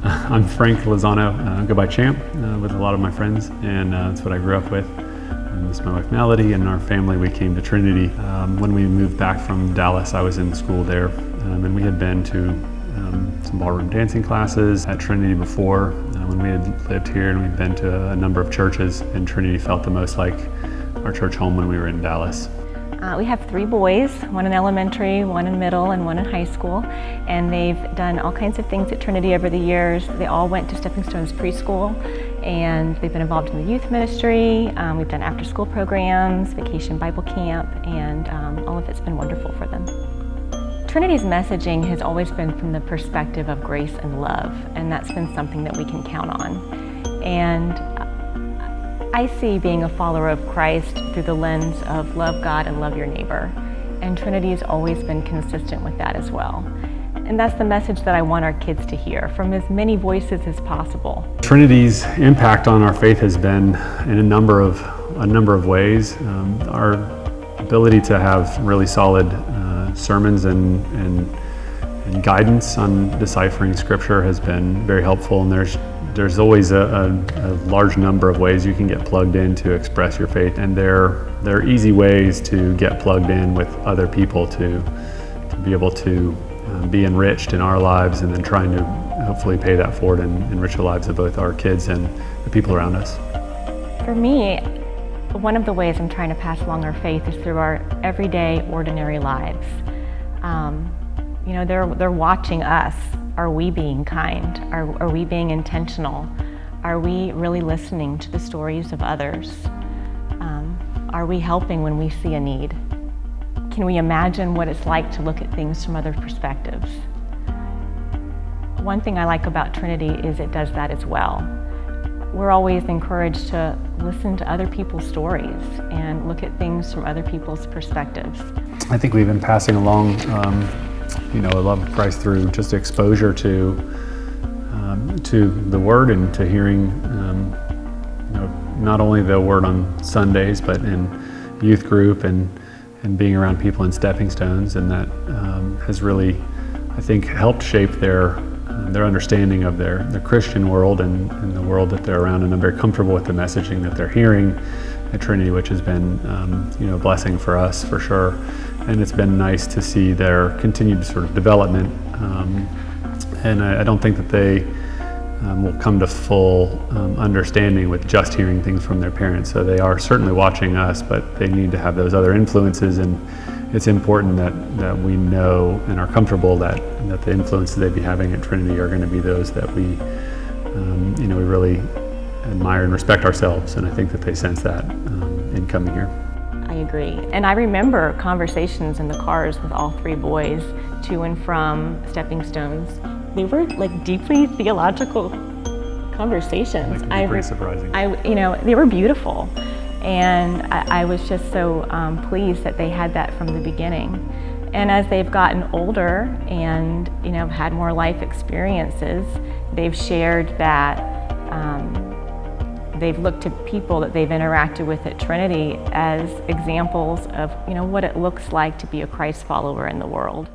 I'm Frank Lozano. I go by Champ with a lot of my friends, and that's what I grew up with. This is my wife Melody, and our family, we came to Trinity. When we moved back from Dallas, I was in school there, and we had been to some ballroom dancing classes at Trinity before. When we had lived here, and we'd been to a number of churches, and Trinity felt the most like our church home when we were in Dallas. We have 3 boys, one in elementary, one in middle, and one in high school. And they've done all kinds of things at Trinity over the years. They all went to Stepping Stones preschool, and they've been involved in the youth ministry. We've done after-school programs, vacation Bible camp, and all of it's been wonderful for them. Trinity's messaging has always been from the perspective of grace and love, and that's been something that we can count on. And I see being a follower of Christ through the lens of love God and love your neighbor. And Trinity has always been consistent with that as well. And that's the message that I want our kids to hear from as many voices as possible. Trinity's impact on our faith has been in a number of ways. Our ability to have really solid sermons and guidance on deciphering Scripture has been very helpful, and there's always a large number of ways you can get plugged in to express your faith, and there are easy ways to get plugged in with other people to be able to be enriched in our lives, and then trying to hopefully pay that forward and enrich the lives of both our kids and the people around us. For me, one of the ways I'm trying to pass along our faith is through our everyday, ordinary lives. They're watching us. Are we being kind? Are we being intentional? Are we really listening to the stories of others? Are we helping when we see a need? Can we imagine what it's like to look at things from other perspectives? One thing I like about Trinity is it does that as well. We're always encouraged to listen to other people's stories and look at things from other people's perspectives. I think we've been passing along a love of Christ through just exposure to the Word and to hearing not only the Word on Sundays, but in youth group and being around people in Stepping Stones, and that has really, I think, helped shape their understanding of their Christian world and the world that they're around, and I'm very comfortable with the messaging that they're hearing at Trinity, which has been a blessing for us for sure. And it's been nice to see their continued sort of development, and I don't think that they will come to full understanding with just hearing things from their parents. So they are certainly watching us, but they need to have those other influences, and it's important that we know and are comfortable that the influences they'd be having at Trinity are going to be those that we really admire and respect ourselves, and I think that they sense that in coming here. I agree. And I remember conversations in the cars with all 3 boys to and from Stepping Stones. They were like deeply theological conversations. Pretty surprising. They were beautiful. And I was just so pleased that they had that from the beginning. And as they've gotten older and had more life experiences, they've shared that they've looked to people that they've interacted with at Trinity as examples of what it looks like to be a Christ follower in the world.